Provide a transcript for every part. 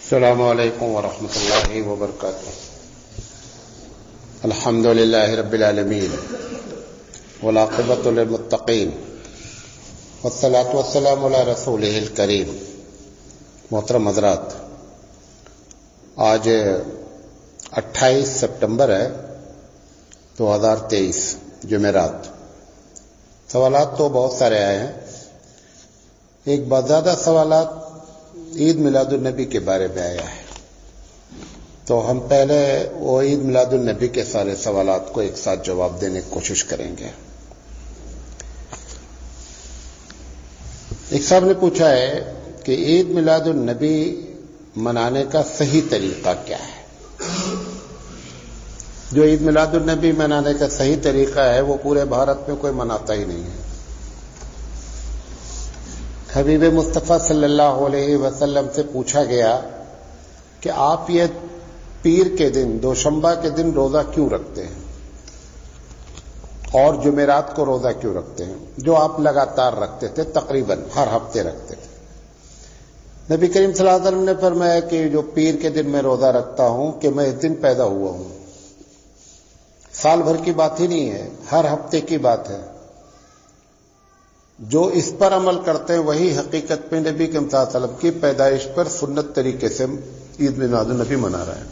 السلام علیکم ورحمۃ اللہ وبرکاتہ۔ الحمد للہ رب العالمین والعاقبۃ للمتقین والصلاۃ والسلام علی رسولہ الکریم۔ محترم حضرات، آج 28 سپٹمبر ہے 2023 جمعرات۔ سوالات تو بہت سارے آئے ہیں۔ ایک بہت زیادہ سوالات عید میلاد النبی کے بارے میں آیا ہے، تو ہم پہلے وہ عید میلاد النبی کے سارے سوالات کو ایک ساتھ جواب دینے کی کوشش کریں گے۔ ایک صاحب نے پوچھا ہے کہ عید میلاد النبی منانے کا صحیح طریقہ کیا ہے؟ جو عید میلاد النبی منانے کا صحیح طریقہ ہے وہ پورے بھارت میں کوئی مناتا ہی نہیں ہے۔ حبیب مصطفیٰ صلی اللہ علیہ وسلم سے پوچھا گیا کہ آپ یہ پیر کے دن، دوشنبہ کے دن روزہ کیوں رکھتے ہیں اور جمعرات کو روزہ کیوں رکھتے ہیں، جو آپ لگاتار رکھتے تھے، تقریباً ہر ہفتے رکھتے تھے۔ نبی کریم صلی اللہ علیہ وسلم نے فرمایا کہ جو پیر کے دن میں روزہ رکھتا ہوں کہ میں اس دن پیدا ہوا ہوں۔ سال بھر کی بات ہی نہیں ہے، ہر ہفتے کی بات ہے۔ جو اس پر عمل کرتے ہیں وہی حقیقت میں نبی کریم صلی اللہ علیہ وسلم کی پیدائش پر سنت طریقے سے عید میلاد النبی منا رہے ہیں۔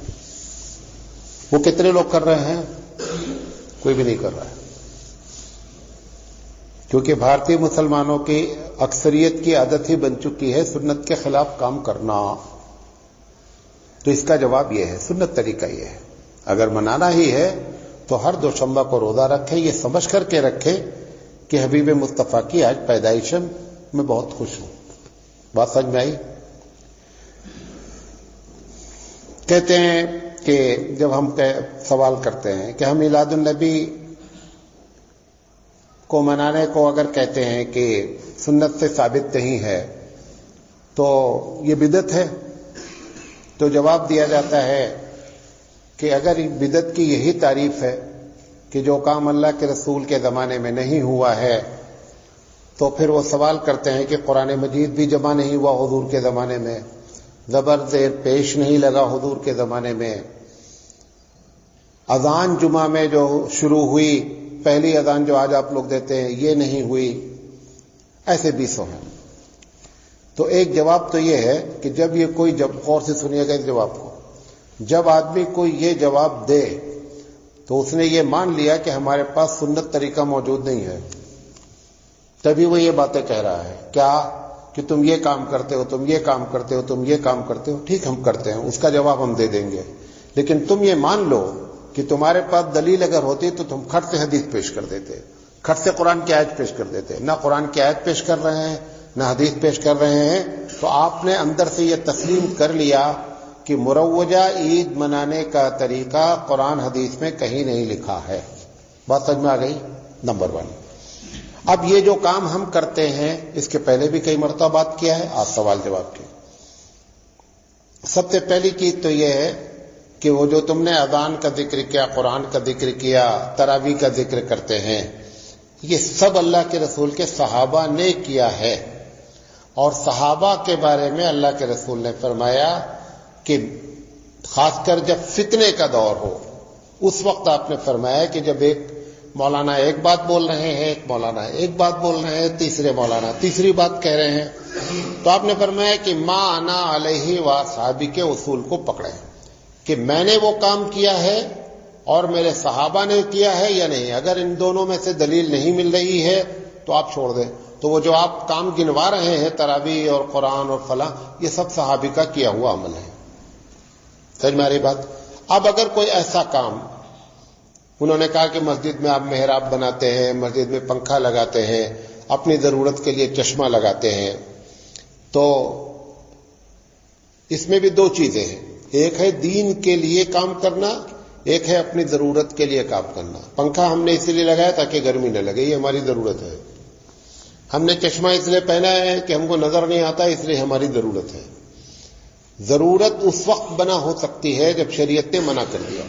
وہ کتنے لوگ کر رہے ہیں؟ کوئی بھی نہیں کر رہا ہے، کیونکہ بھارتی مسلمانوں کی اکثریت کی عادت ہی بن چکی ہے سنت کے خلاف کام کرنا۔ تو اس کا جواب یہ ہے، سنت طریقہ یہ ہے، اگر منانا ہی ہے تو ہر دوشنبہ کو روزہ رکھے، یہ سمجھ کر کے رکھے کہ حبیب مصطفیٰ کی آج پیدائش ہے، میں بہت خوش ہوں۔ بات سمجھ میں آئی؟ کہتے ہیں کہ جب ہم سوال کرتے ہیں کہ ہم میلاد النبی کو منانے کو اگر کہتے ہیں کہ سنت سے ثابت نہیں ہے تو یہ بدعت ہے، تو جواب دیا جاتا ہے کہ اگر بدعت کی یہی تعریف ہے کہ جو کام اللہ کے رسول کے زمانے میں نہیں ہوا ہے، تو پھر وہ سوال کرتے ہیں کہ قرآن مجید بھی جمع نہیں ہوا حضور کے زمانے میں، زبر زیر پیش نہیں لگا حضور کے زمانے میں، اذان جمعہ میں جو شروع ہوئی، پہلی اذان جو آج آپ لوگ دیتے ہیں، یہ نہیں ہوئی، ایسے بھی سو ہیں۔ تو ایک جواب تو یہ ہے کہ جب یہ کوئی، جب غور سے سنیے گا اس جواب کو، جب آدمی کوئی یہ جواب دے تو اس نے یہ مان لیا کہ ہمارے پاس سنت طریقہ موجود نہیں ہے، تبھی وہ یہ باتیں کہہ رہا ہے۔ کیا کہ تم یہ کام کرتے ہو، تم یہ کام کرتے ہو، تم یہ کام کرتے ہو، ٹھیک ہم کرتے ہیں، اس کا جواب ہم دے دیں گے، لیکن تم یہ مان لو کہ تمہارے پاس دلیل اگر ہوتی تو تم کھٹ سے حدیث پیش کر دیتے، کھٹ سے قرآن کی آیت پیش کر دیتے۔ نہ قرآن کی آیت پیش کر رہے ہیں، نہ حدیث پیش کر رہے ہیں، تو آپ نے اندر سے یہ تسلیم کر لیا کہ مروجہ عید منانے کا طریقہ قرآن حدیث میں کہیں نہیں لکھا ہے۔ بات سمجھ میں آ گئی؟ نمبر 1۔ اب یہ جو کام ہم کرتے ہیں، اس کے پہلے بھی کئی مرتبہ بات کیا ہے، آج سوال جواب کی۔ سب سے پہلی چیز تو یہ ہے کہ وہ جو تم نے اذان کا ذکر کیا، قرآن کا ذکر کیا، تراویح کا ذکر کرتے ہیں، یہ سب اللہ کے رسول کے صحابہ نے کیا ہے، اور صحابہ کے بارے میں اللہ کے رسول نے فرمایا کہ خاص کر جب فتنے کا دور ہو، اس وقت آپ نے فرمایا کہ جب ایک مولانا ایک بات بول رہے ہیں، ایک مولانا ایک بات بول رہے ہیں، تیسرے مولانا تیسری بات کہہ رہے ہیں، تو آپ نے فرمایا کہ ما انا علیہ و صحابی کے اصول کو پکڑیں کہ میں نے وہ کام کیا ہے اور میرے صحابہ نے کیا ہے یا نہیں۔ اگر ان دونوں میں سے دلیل نہیں مل رہی ہے تو آپ چھوڑ دیں۔ تو وہ جو آپ کام گنوا رہے ہیں، تراویح اور قرآن اور فلاں، یہ سب صحابی کا کیا ہوا عمل ہے۔ سمجھ میں آ رہی بات؟ اب اگر کوئی ایسا کام، انہوں نے کہا کہ مسجد میں آپ محراب بناتے ہیں، مسجد میں پنکھا لگاتے ہیں، اپنی ضرورت کے لیے چشمہ لگاتے ہیں، تو اس میں بھی دو چیزیں ہیں، ایک ہے دین کے لیے کام کرنا، ایک ہے اپنی ضرورت کے لیے کام کرنا۔ پنکھا ہم نے اس لیے لگایا تاکہ گرمی نہ لگے، یہ ہماری ضرورت ہے۔ ہم نے چشمہ اس لیے پہنا ہے کہ ہم کو نظر نہیں آتا، اس لیے ہماری ضرورت ہے۔ ضرورت اس وقت بنا ہو سکتی ہے جب شریعت نے منع کر دیا۔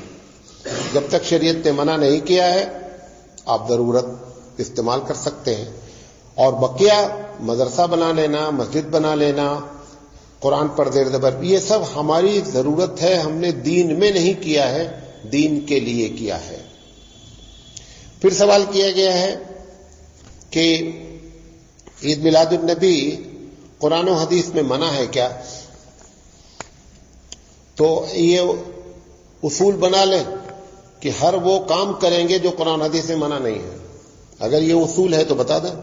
جب تک شریعت نے منع نہیں کیا ہے آپ ضرورت استعمال کر سکتے ہیں، اور بقیہ مدرسہ بنا لینا، مسجد بنا لینا، قرآن پر زیر زبر، یہ سب ہماری ضرورت ہے، ہم نے دین میں نہیں کیا ہے، دین کے لیے کیا ہے۔ پھر سوال کیا گیا ہے کہ عید میلاد النبی قرآن و حدیث میں منع ہے کیا؟ تو یہ اصول بنا لیں کہ ہر وہ کام کریں گے جو قرآن حدیث میں منع نہیں ہے۔ اگر یہ اصول ہے تو بتا دیں۔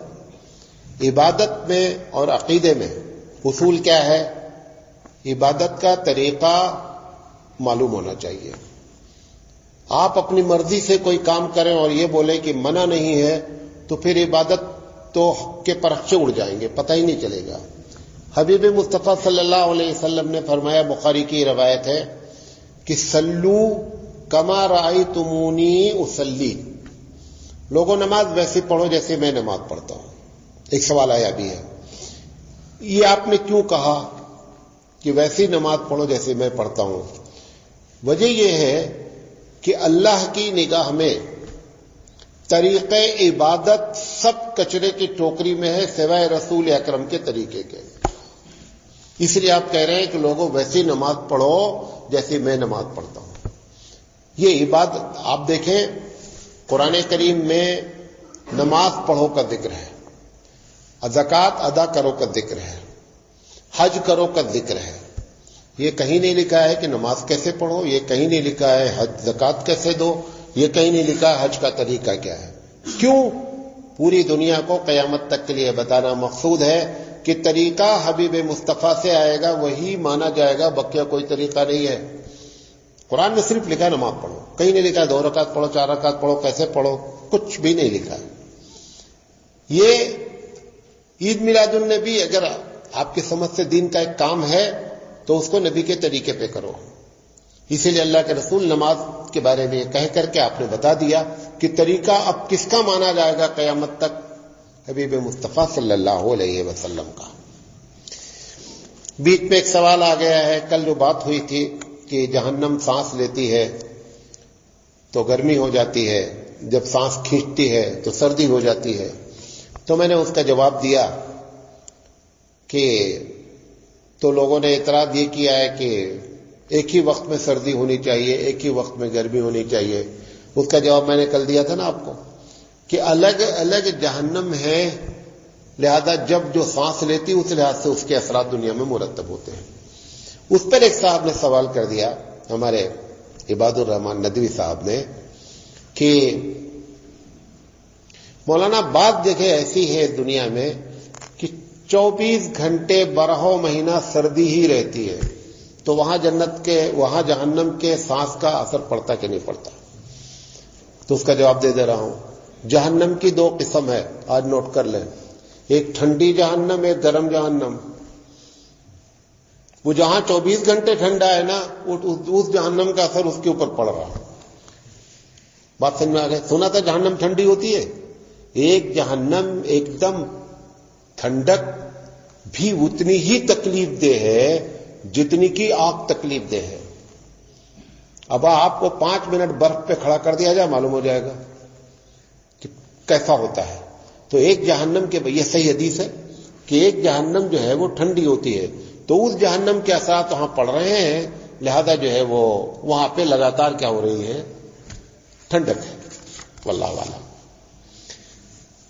عبادت میں اور عقیدے میں اصول کیا ہے؟ عبادت کا طریقہ معلوم ہونا چاہیے۔ آپ اپنی مرضی سے کوئی کام کریں اور یہ بولیں کہ منع نہیں ہے تو پھر عبادت تو کے پرخچے اڑ جائیں گے، پتہ ہی نہیں چلے گا۔ حبیب مصطفیٰ صلی اللہ علیہ وسلم نے فرمایا، بخاری کی روایت ہے کہ سلو کما رأیتمونی اصلی، لوگوں نماز ویسی پڑھو جیسے میں نماز پڑھتا ہوں۔ ایک سوال آیا بھی ہے، یہ آپ نے کیوں کہا کہ ویسی نماز پڑھو جیسے میں پڑھتا ہوں؟ وجہ یہ ہے کہ اللہ کی نگاہ میں طریقے عبادت سب کچرے کی ٹوکری میں ہے سوائے رسول اکرم کے طریقے کے۔ اس لیے آپ کہہ رہے ہیں کہ لوگوں ویسی نماز پڑھو جیسے میں نماز پڑھتا ہوں۔ یہ عبادت آپ دیکھیں، قرآن کریم میں نماز پڑھو کا ذکر ہے، زکوٰۃ ادا کرو کا ذکر ہے، حج کرو کا ذکر ہے۔ یہ کہیں نہیں لکھا ہے کہ نماز کیسے پڑھو، یہ کہیں نہیں لکھا ہے حج زکوٰۃ کیسے دو، یہ کہیں نہیں لکھا ہے حج کا طریقہ کیا ہے۔ کیوں؟ پوری دنیا کو قیامت تک کے لیے بتانا مقصود ہے کہ طریقہ حبیب مصطفیٰ سے آئے گا، وہی مانا جائے گا، بقیہ کوئی طریقہ نہیں ہے۔ قرآن میں صرف لکھا ہے نماز پڑھو، کہیں نہیں لکھا 2 رکعت پڑھو، 4 رکعت پڑھو، کیسے پڑھو، کچھ بھی نہیں لکھا ہے۔ یہ عید میلاد النبی اگر آپ کی سمجھ سے دین کا ایک کام ہے تو اس کو نبی کے طریقے پہ کرو۔ اسی لیے اللہ کے رسول نماز کے بارے میں یہ کہہ کر کے آپ نے بتا دیا کہ طریقہ اب کس کا مانا جائے گا قیامت تک؟ حبیب مصطفیٰ صلی اللہ علیہ وسلم کا۔ بیچ میں ایک سوال آ گیا ہے، کل جو بات ہوئی تھی کہ جہنم سانس لیتی ہے تو گرمی ہو جاتی ہے، جب سانس کھینچتی ہے تو سردی ہو جاتی ہے۔ تو میں نے اس کا جواب دیا کہ تو لوگوں نے اعتراض یہ کیا ہے کہ ایک ہی وقت میں سردی ہونی چاہیے، ایک ہی وقت میں گرمی ہونی چاہیے۔ اس کا جواب میں نے کل دیا تھا نا آپ کو کہ الگ الگ جہنم ہے، لہذا جب جو سانس لیتی اس لحاظ سے اس کے اثرات دنیا میں مرتب ہوتے ہیں۔ اس پر ایک صاحب نے سوال کر دیا، ہمارے عباد الرحمان ندوی صاحب نے، کہ مولانا بات جگہ ایسی ہے دنیا میں کہ 24 گھنٹے 12 مہینہ سردی ہی رہتی ہے، تو وہاں وہاں جہنم کے سانس کا اثر پڑتا کہ نہیں پڑتا؟ تو اس کا جواب دے دے رہا ہوں۔ جہنم کی 2 قسم ہے، آج نوٹ کر لیں، ایک ٹھنڈی جہنم، ایک گرم جہنم۔ وہ جہاں 24 گھنٹے ٹھنڈا ہے نا، اس جہنم کا اثر اس کے اوپر پڑ رہا۔ بات سمجھ میں آ گئی؟ سنا تھا جہنم ٹھنڈی ہوتی ہے، ایک جہنم ایک دم ٹھنڈک بھی اتنی ہی تکلیف دہ ہے جتنی کی آگ تکلیف دہ ہے۔ اب آپ کو 5 منٹ برف پہ کھڑا کر دیا جائے، معلوم ہو جائے گا کہ کیسا ہوتا ہے۔ تو ایک جہنم کے، یہ صحیح حدیث ہے کہ ایک جہنم جو ہے وہ ٹھنڈی ہوتی ہے، تو اس جہنم کے اثرات وہاں پڑ رہے ہیں، لہذا جو ہے وہ وہاں پہ لگاتار کیا ہو رہی ہے؟ ٹھنڈک ہے۔ واللہ اعلم۔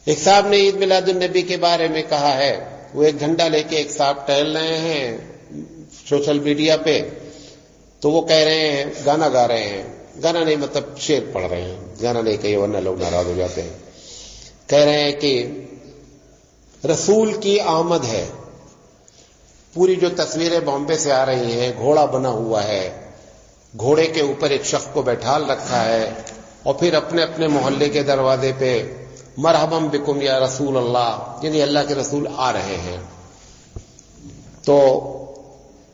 ایک صاحب نے عید میلاد النبی کے بارے میں کہا ہے، وہ ایک جھنڈا لے کے ایک صاحب ٹہل رہے ہیں سوشل میڈیا پہ، تو وہ کہہ رہے ہیں، گانا گا رہے ہیں، گانا نہیں مطلب شعر پڑھ رہے ہیں، گانا نہیں کہیے ورنہ لوگ ناراض ہو جاتے ہیں۔ کہہ رہے ہیں کہ رسول کی آمد ہے، پوری جو تصویریں بامبے سے آ رہی ہیں، گھوڑا بنا ہوا ہے، گھوڑے کے اوپر ایک شخص کو بیٹھال رکھا ہے، اور پھر اپنے اپنے محلے کے دروازے پہ مرحباً بکم یا رسول اللہ، یعنی اللہ کے رسول آ رہے ہیں۔ تو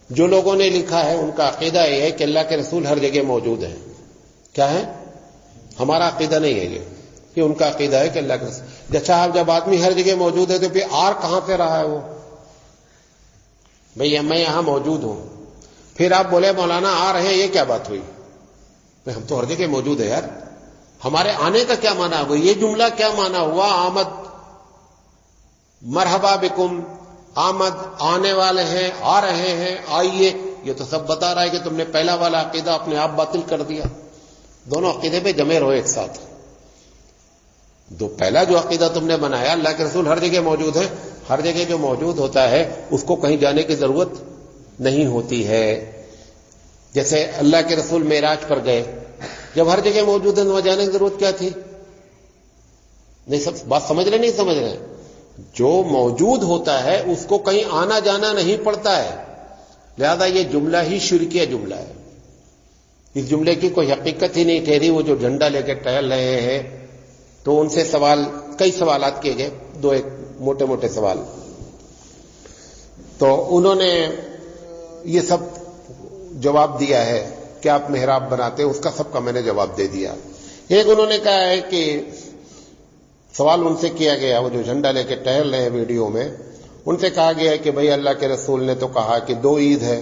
جو لوگوں نے لکھا ہے ان کا عقیدہ یہ ہے کہ اللہ کے رسول ہر جگہ موجود ہیں۔ کیا ہے؟ ہمارا عقیدہ نہیں ہے یہ ان کا عقیدہ ہے کہ اللہ کے رسول۔ اچھا، جب آدمی ہر جگہ موجود ہے تو پھر آر کہاں سے رہا ہے وہ؟ بھئی میں یہاں موجود ہوں، پھر آپ بولے مولانا آ رہے ہیں، یہ کیا بات ہوئی؟ ہم تو ہر جگہ موجود ہے یار، ہمارے آنے کا کیا معنی ہوا؟ یہ جملہ کیا معنی ہوا؟ آمد، مرحبا بکم، آمد، آنے والے ہیں، آ رہے ہیں، آئیے، یہ تو سب بتا رہا ہے کہ تم نے پہلا والا عقیدہ اپنے آپ باطل کر دیا. دونوں عقیدے پہ جمے رہو ایک ساتھ. پہلا جو عقیدہ تم نے بنایا، اللہ کے رسول ہر جگہ موجود ہے، ہر جگہ جو موجود ہوتا ہے اس کو کہیں جانے کی ضرورت نہیں ہوتی ہے. جیسے اللہ کے رسول معراج پر گئے، جب ہر جگہ موجود ہے تو وہاں جانے کی ضرورت کیا تھی؟ نہیں، سب بات سمجھ رہے نہیں سمجھ رہے؟ جو موجود ہوتا ہے اس کو کہیں آنا جانا نہیں پڑتا ہے. لہذا یہ جملہ ہی شرکیہ جملہ ہے. اس جملے کی کوئی حقیقت ہی نہیں ٹھہری. وہ جو جھنڈا لے کے ٹہل رہے ہیں تو ان سے کئی سوالات کیے گئے، دو ایک موٹے موٹے سوال. تو انہوں نے یہ سب جواب دیا ہے کہ آپ محراب بناتے، اس کا سب کا میں نے جواب دے دیا. ایک انہوں نے کہا ہے کہ سوال ان سے کیا گیا، وہ جو جھنڈا لے کے ٹہل رہے ہیں ویڈیو میں، ان سے کہا گیا ہے کہ بھئی اللہ کے رسول نے تو کہا کہ 2 عید ہے،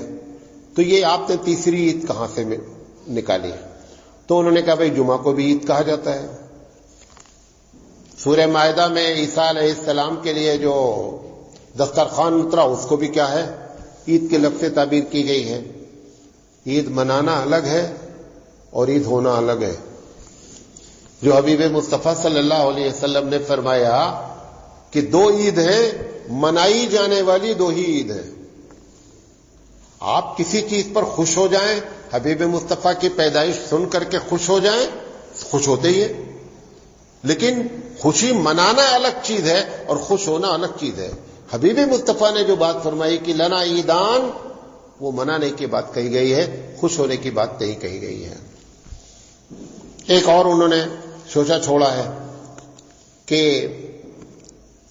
تو یہ آپ نے تیسری عید کہاں سے نکالی؟ تو انہوں نے کہا بھئی جمعہ کو بھی عید کہا جاتا ہے. سورہ مائدہ میں عیسیٰ علیہ السلام کے لیے جو دسترخوان اترا اس کو بھی کیا ہے؟ عید کے لفظ سے تعبیر کی گئی ہے. عید منانا الگ ہے اور عید ہونا الگ ہے. جو حبیب مصطفیٰ صلی اللہ علیہ وسلم نے فرمایا کہ 2 عید ہیں، منائی جانے والی 2 ہی عید ہیں. آپ کسی چیز پر خوش ہو جائیں، حبیب مصطفیٰ کی پیدائش سن کر کے خوش ہو جائیں، خوش ہوتے ہی ہے. لیکن خوشی منانا الگ چیز ہے اور خوش ہونا الگ چیز ہے. حبیب مصطفیٰ نے جو بات فرمائی کہ لنا عیدان، وہ منانے کی بات کہی گئی ہے، خوش ہونے کی بات نہیں کہی گئی ہے. ایک اور انہوں نے سوچا چھوڑا ہے کہ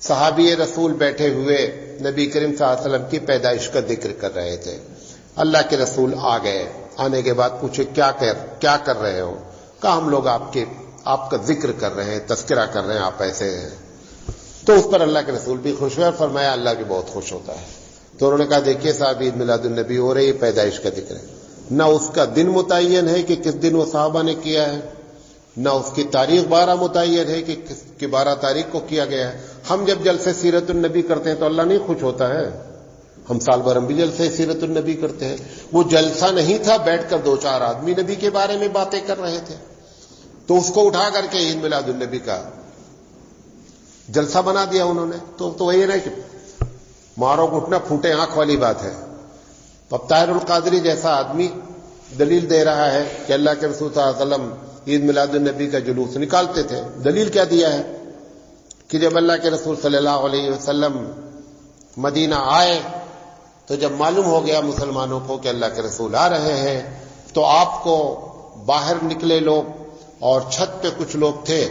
صحابی رسول بیٹھے ہوئے نبی کریم صلی اللہ علیہ وسلم کی پیدائش کا ذکر کر رہے تھے. اللہ کے رسول آ گئے، آنے کے بعد پوچھے کیا کر رہے ہو؟ کہا ہم لوگ آپ کا ذکر کر رہے ہیں، تذکرہ کر رہے ہیں، آپ ایسے ہیں. تو اس پر اللہ کے رسول بھی خوش ہوئے اور فرمایا اللہ بھی بہت خوش ہوتا ہے. تو انہوں نے کہا دیکھیے صاحب، عید میلاد النبی ہو رہی ہے، پیدائش کا ذکر ہے. نہ اس کا دن متعین ہے کہ کس دن وہ صحابہ نے کیا ہے، نہ اس کی تاریخ 12 متعین ہے کہ 12 تاریخ کو کیا گیا ہے. ہم جب جلسے سیرت النبی کرتے ہیں تو اللہ نہیں خوش ہوتا ہے؟ ہم سال بھر ہم بھی جلسے سیرت النبی کرتے ہیں. وہ جلسہ نہیں تھا بیٹھ کر 2-4 آدمی نبی کے بارے میں باتیں کر رہے تھے، تو اس کو اٹھا کر کے عید میلاد النبی کا جلسہ بنا دیا انہوں نے. تو وہی نہیں کہ مارو گھٹنا پھوٹے آنکھ والی بات ہے. اب طاہر القادری جیسا آدمی دلیل دے رہا ہے کہ اللہ کے رسول صلی اللہ علیہ وسلم عید میلاد النبی کا جلوس نکالتے تھے. دلیل کیا دیا ہے کہ جب اللہ کے رسول صلی اللہ علیہ وسلم مدینہ آئے تو جب معلوم ہو گیا مسلمانوں کو کہ اللہ کے رسول آ رہے ہیں، تو آپ کو باہر نکلے لوگ اور چھت پہ کچھ لوگ تھے،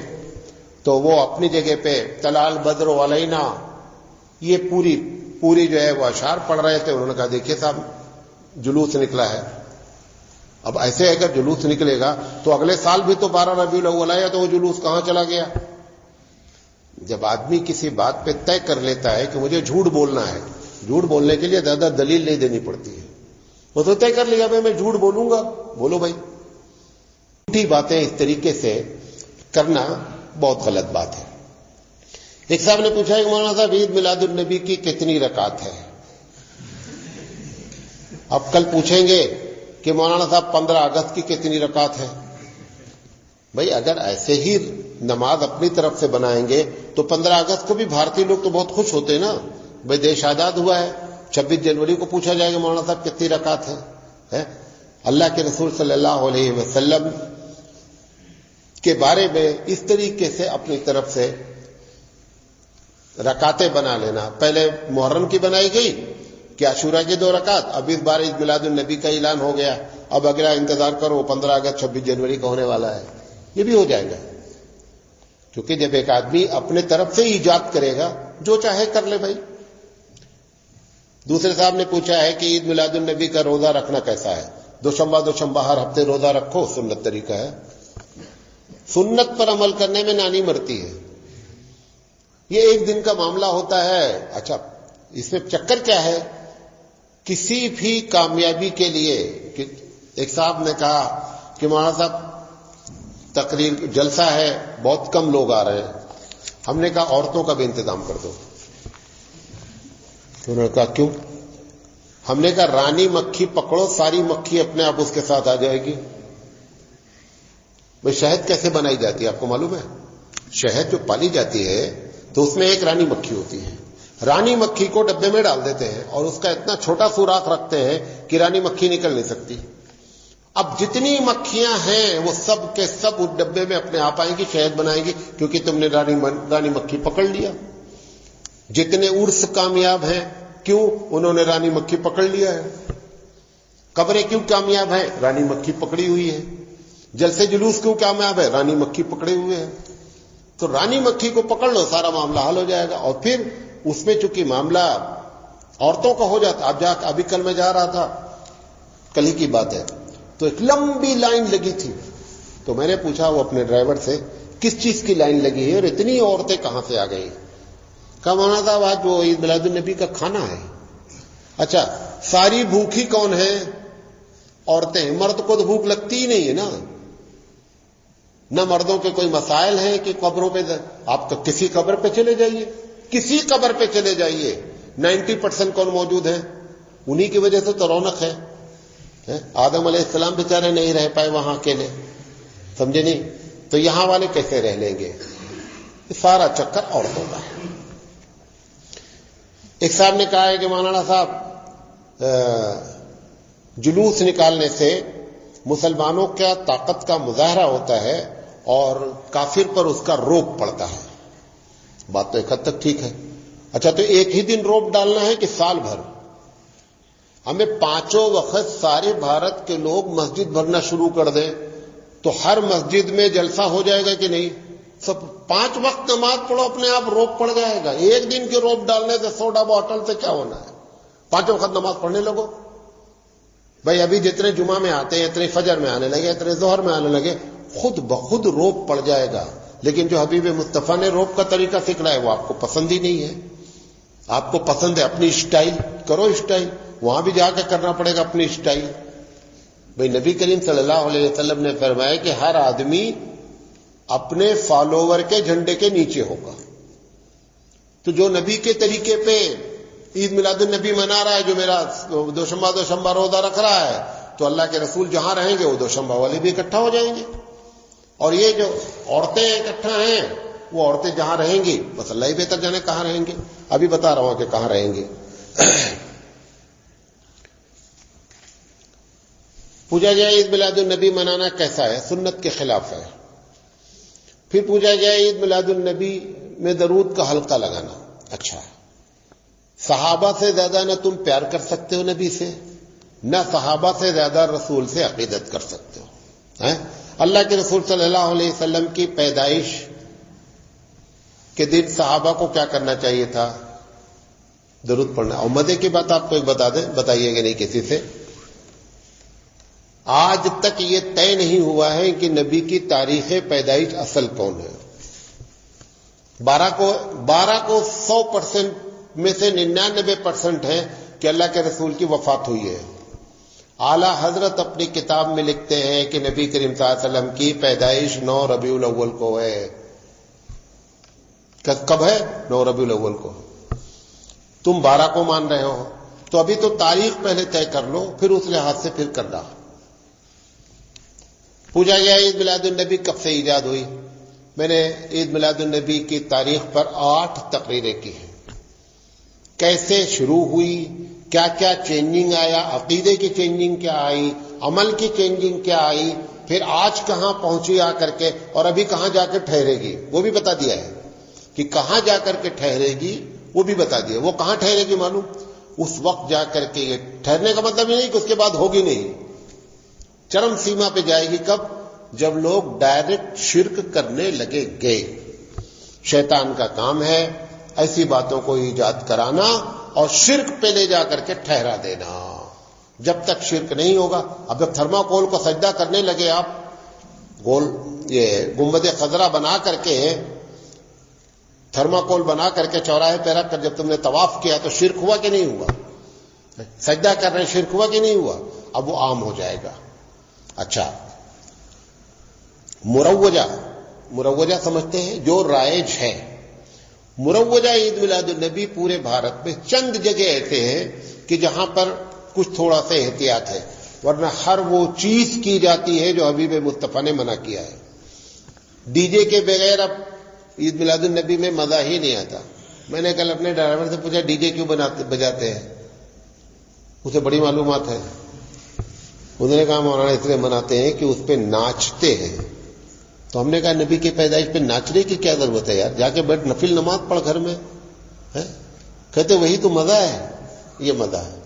تو وہ اپنی جگہ پہ تلال بدر علینا یہ پوری جو ہے وہ اشعار پڑھ رہے تھے. انہوں نے کہا دیکھیے صاحب جلوس نکلا ہے. اب ایسے اگر جلوس نکلے گا تو اگلے سال بھی تو 12 ربیع الاول آیا، تو وہ جلوس کہاں چلا گیا؟ جب آدمی کسی بات پہ طے کر لیتا ہے کہ مجھے جھوٹ بولنا ہے، جھوٹ بولنے کے لیے زیادہ دلیل نہیں دینی پڑتی ہے. وہ تو طے کر لیا میں جھوٹ بولوں گا، بولو بھائی. جھوٹی باتیں اس طریقے سے کرنا بہت غلط بات ہے. ایک صاحب نے پوچھا کہ مولانا صاحب عید میلاد النبی کی کتنی رکعت ہے؟ اب کل پوچھیں گے کہ مولانا صاحب 15 اگست کی کتنی رکعت ہے؟ بھائی اگر ایسے ہی نماز اپنی طرف سے بنائیں گے تو 15 اگست کو بھی بھارتی لوگ تو بہت خوش ہوتے ہیں نا، بھائی دیش آزاد ہوا ہے. 26 جنوری کو پوچھا جائے گا مولانا صاحب کتنی رکعت ہے؟ اللہ کے رسول صلی اللہ علیہ وسلم کے بارے میں اس طریقے سے اپنی طرف سے رکعتیں بنا لینا. پہلے محرم کی بنائی گئی کہ عاشورہ کی 2 رکعت، اب اس بار عید میلاد النبی کا اعلان ہو گیا، اب اگلا انتظار کرو 15 اگست 26 جنوری کا ہونے والا ہے. یہ بھی ہو جائے گا، کیونکہ جب ایک آدمی اپنے طرف سے ایجاد کرے گا جو چاہے کر لے بھائی. دوسرے صاحب نے پوچھا ہے کہ عید میلاد النبی کا روزہ رکھنا کیسا ہے؟ دوشنبہ ہر ہفتے روزہ رکھو، سنت طریقہ ہے. سنت پر عمل کرنے میں نانی مرتی ہے. یہ ایک دن کا معاملہ ہوتا ہے. اچھا اس میں چکر کیا ہے؟ کسی بھی کامیابی کے لیے ایک صاحب نے کہا کہ مولانا صاحب تقریر جلسہ ہے، بہت کم لوگ آ رہے ہیں. ہم نے کہا عورتوں کا بھی انتظام کر دو. تو انہوں نے کہا کیوں؟ ہم نے کہا رانی مکھی پکڑو، ساری مکھی اپنے آپ اس کے ساتھ آ جائے گی۔ بھئی شہد کیسے بنائی جاتی ہے آپ کو معلوم ہے؟ شہد جو پالی جاتی ہے تو اس میں ایک رانی مکھی ہوتی ہے، رانی مکھی کو ڈبے میں ڈال دیتے ہیں اور اس کا اتنا چھوٹا سوراخ رکھتے ہیں کہ رانی مکھی نکل نہیں سکتی۔ اب جتنی مکھیاں ہیں وہ سب کے سب اس ڈبے میں اپنے آپ آئیں گی، شہد بنائیں گی، کیونکہ تم نے رانی مکھی پکڑ لیا۔ جتنے عرس کامیاب ہیں، کیوں؟ انہوں نے رانی مکھی پکڑ لیا ہے۔ قبریں کیوں کامیاب ہیں؟ رانی مکھی پکڑی ہوئی ہے۔ جلسے جلوس کیوں کامیاب ہے؟ رانی مکھی پکڑے ہوئے ہیں۔ تو رانی مکھی کو پکڑ لو، سارا معاملہ حل ہو جائے گا۔ اور پھر اس میں چونکہ معاملہ عورتوں کا ہو جاتا، ابھی کل میں جا رہا تھا، کل ہی کی بات ہے، تو ایک لمبی لائن لگی تھی، تو میں نے پوچھا وہ اپنے ڈرائیور سے کس چیز کی لائن لگی ہے اور اتنی عورتیں کہاں سے آ گئی؟ کہا مولانا صاحب آج وہ عید میلاد النبی کا کھانا ہے۔ اچھا، ساری بھوکی کون ہے؟ عورتیں۔ مرد کو تو بھوک لگتی ہی نہیں ہے نا، نہ مردوں کے کوئی مسائل ہیں کہ قبروں پہ، آپ تو کسی قبر پہ چلے جائیے، کسی قبر پہ چلے جائیے، 90% کون موجود ہے؟ انہی کی وجہ سے تو رونق ہے۔ آدم علیہ السلام بیچارے نہیں رہ پائے وہاں اکیلے، سمجھے نہیں؟ تو یہاں والے کیسے رہ لیں گے؟ یہ سارا چکر عورتوں کا ہے۔ ایک صاحب نے کہا ہے کہ مولانا صاحب جلوس نکالنے سے مسلمانوں کا طاقت کا مظاہرہ ہوتا ہے اور کافر پر اس کا روب پڑتا ہے۔ بات تو ایک حد تک ٹھیک ہے۔ اچھا، تو ایک ہی دن روب ڈالنا ہے کہ سال بھر؟ ہمیں 5 وقت سارے بھارت کے لوگ مسجد بھرنا شروع کر دیں تو ہر مسجد میں جلسہ ہو جائے گا کہ نہیں؟ سب 5 وقت نماز پڑھو، اپنے آپ روب پڑ جائے گا۔ ایک دن کے روب ڈالنے سے سوڈا بوتل سے کیا ہونا ہے؟ 5 وقت نماز پڑھنے لگو۔ بھائی ابھی جتنے جمعہ میں آتے ہیں اتنے فجر میں آنے لگے، اتنے ظہر میں آنے لگے، خود بخود روب پڑ جائے گا۔ لیکن جو حبیب مصطفیٰ نے روب کا طریقہ سکھلا ہے وہ آپ کو پسند ہی نہیں ہے۔ آپ کو پسند ہے اپنی اسٹائل، کرو اسٹائل، وہاں بھی جا کے کرنا پڑے گا اپنی اسٹائل۔ بھئی نبی کریم صلی اللہ علیہ وسلم نے فرمایا کہ ہر آدمی اپنے فالوور کے جھنڈے کے نیچے ہوگا۔ تو جو نبی کے طریقے پہ عید میلاد النبی منا رہا ہے، جو میرا دوشمبہ روزہ رکھ رہا ہے، تو اللہ کے رسول جہاں رہیں گے وہ دوشمبہ والے بھی اکٹھا ہو جائیں گے۔ اور یہ جو عورتیں اکٹھا ہیں، وہ عورتیں جہاں رہیں گی، بس اللہ ہی بہتر جانے کہاں رہیں گے، ابھی بتا رہا ہوں کہ کہاں رہیں گے۔ پوچھا جائے عید میلاد النبی منانا کیسا ہے؟ سنت کے خلاف ہے۔ پھر پوچھا جائے عید میلاد النبی میں درود کا حلقہ لگانا اچھا ہے۔ صحابہ سے زیادہ نہ تم پیار کر سکتے ہو نبی سے، نہ صحابہ سے زیادہ رسول سے عقیدت کر سکتے ہو۔ اللہ کے رسول صلی اللہ علیہ وسلم کی پیدائش کے دن صحابہ کو کیا کرنا چاہیے تھا؟ درود پڑھنا۔ اور مزے کی بات آپ کو ایک بتا دیں، بتائیے گا نہیں کسی سے، آج تک یہ طے نہیں ہوا ہے کہ نبی کی تاریخ پیدائش اصل کون ہے۔ 12 کو 100% میں سے 99% ہے کہ اللہ کے رسول کی وفات ہوئی ہے۔ اعلی حضرت اپنی کتاب میں لکھتے ہیں کہ نبی کریم صلی اللہ علیہ وسلم کی پیدائش 9 ربیع الاول کو ہے۔ کب ہے؟ 9 ربیع الاول کو۔ تم 12 کو مان رہے ہو، تو ابھی تو تاریخ پہلے طے کر لو، پھر اس لحاظ سے پھر کرنا۔ پوچھا گیا عید میلاد النبی کب سے ایجاد ہوئی؟ میں نے عید میلاد النبی کی تاریخ پر 8 تقریریں کی ہیں۔ کیسے شروع ہوئی، کیا کیا چینجنگ آیا، عقیدے کی چینجنگ کیا آئی، عمل کی چینجنگ کیا آئی، پھر آج کہاں پہنچی آ کر کے، اور ابھی کہاں جا کے ٹھہرے گی وہ بھی بتا دیا ہے کہ کہاں جا کر کے ٹھہرے گی وہ بھی بتا دیا۔ وہ کہاں ٹھہرے گی معلوم؟ اس وقت جا کر کے، یہ ٹھہرنے کا مطلب یہ نہیں کہ اس کے بعد ہوگی نہیں، چرم سیما پہ جائے گی۔ کب؟ جب لوگ ڈائریکٹ شرک کرنے لگے گے۔ شیطان کا کام ہے ایسی باتوں کو ایجاد کرانا اور شرک پہ لے جا کر کے ٹھہرا دینا۔ جب تک شرک نہیں ہوگا، اب جب تھرماکول کو سجدہ کرنے لگے آپ، یہ گنبد خضرا بنا کر کے، تھرماکول بنا کر کے چوراہے پہ رکھ کر جب تم نے طواف کیا تو شرک ہوا کہ نہیں ہوا؟ سجدہ کر رہے شرک ہوا کہ نہیں ہوا؟ اب وہ عام ہو جائے گا۔ اچھا، مروجہ سمجھتے ہیں جو رائج ہے، مروجہ عید میلاد النبی پورے بھارت میں چند جگہ ایسے ہیں کہ جہاں پر کچھ تھوڑا سا احتیاط ہے، ورنہ ہر وہ چیز کی جاتی ہے جو حبیب مصطفیٰ نے منع کیا ہے۔ ڈی جے کے بغیر اب عید میلاد النبی میں مزہ ہی نہیں آتا۔ میں نے کل اپنے ڈرائیور سے پوچھا ڈی جے کیوں بجاتے ہیں، اسے بڑی معلومات ہے۔ انہوں نے کہا مولانا اس لیے مناتے ہیں کہ اس پہ ناچتے ہیں۔ تو ہم نے کہا نبی کی پیدائش پہ ناچنے کی کیا ضرورت ہے یار، جا کے بیٹھ نفل نماز پڑھ گھر میں ہے۔ کہتے وہی تو مزہ ہے، یہ مزہ ہے۔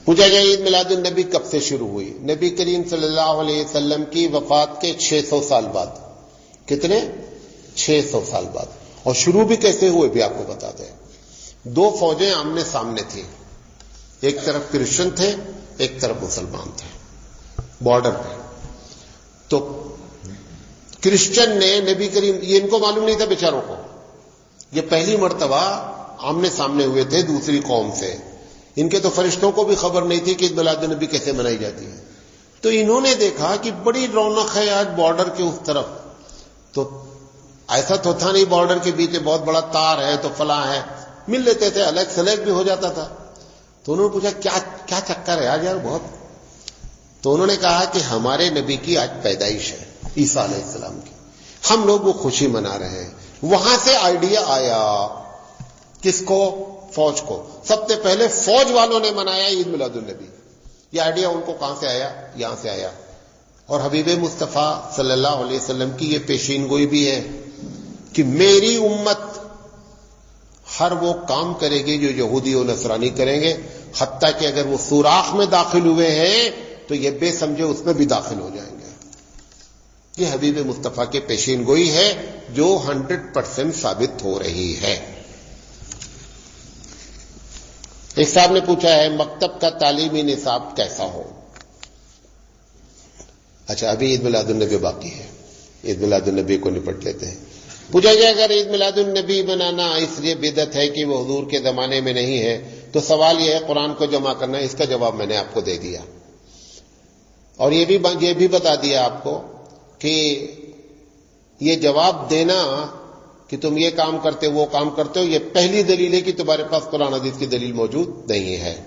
پوچھا گیا عید میلاد النبی کب سے شروع ہوئی؟ نبی کریم صلی اللہ علیہ وسلم کی وفات کے 600 سال بعد۔ کتنے؟ 600 سال بعد۔ اور شروع بھی کیسے ہوئے بھی آپ کو بتا دیں۔ دو فوجیں آمنے سامنے تھیں، ایک طرف کرسچن تھے، ایک طرف مسلمان تھے، بارڈر پہ۔ تو کرسچن نے نبی کریم، یہ ان کو معلوم نہیں تھا بیچاروں کو، یہ پہلی مرتبہ آمنے سامنے ہوئے تھے دوسری قوم سے۔ ان کے تو فرشتوں کو بھی خبر نہیں تھی کہ عید میلاد النبی کیسے منائی جاتی ہے۔ تو انہوں نے دیکھا کہ بڑی رونق ہے آج بارڈر کے اس طرف، تو ایسا تو تھا نہیں بارڈر کے بیچ بہت بڑا تار ہے تو فلاں ہے، مل لیتے تھے، الگ سلیگ بھی ہو جاتا تھا۔ تو انہوں نے پوچھا کیا چکر ہے آج یار بہت؟ تو انہوں نے کہا کہ ہمارے نبی کی آج پیدائش ہے، عیسیٰ علیہ السلام کی، ہم لوگ وہ خوشی منا رہے ہیں۔ وہاں سے آئیڈیا آیا، کس کو؟ فوج کو۔ سب سے پہلے فوج والوں نے منایا عید میلاد النبی۔ یہ آئیڈیا ان کو کہاں سے آیا؟ یہاں سے آیا۔ اور حبیب مصطفیٰ صلی اللہ علیہ وسلم کی یہ پیشین گوئی بھی ہے کہ میری امت ہر وہ کام کرے گی جو یہودی و نصرانی کریں گے، حتیٰ کہ اگر وہ سوراخ میں داخل ہوئے ہیں تو یہ بے سمجھے اس میں بھی داخل ہو جائیں گے۔ یہ حبیب مصطفیٰ کی پیشین گوئی ہے جو 100% ثابت ہو رہی ہے۔ ایک صاحب نے پوچھا ہے مکتب کا تعلیمی نصاب کیسا ہو؟ اچھا ابھی عید میلاد النبی باقی ہے، عید میلاد النبی کو نپٹ لیتے ہیں۔ پوچھا گیا اگر عید میلاد النبی منانا اس لیے بدعت ہے کہ وہ حضور کے زمانے میں نہیں ہے تو سوال یہ ہے قرآن کو جمع کرنا، اس کا جواب میں نے آپ کو دے دیا، اور یہ بھی بتا دیا آپ کو کہ یہ جواب دینا کہ تم یہ کام کرتے وہ کام کرتے ہو، یہ پہلی دلیل ہے کہ تمہارے پاس قرآن حدیث کی دلیل موجود نہیں ہے۔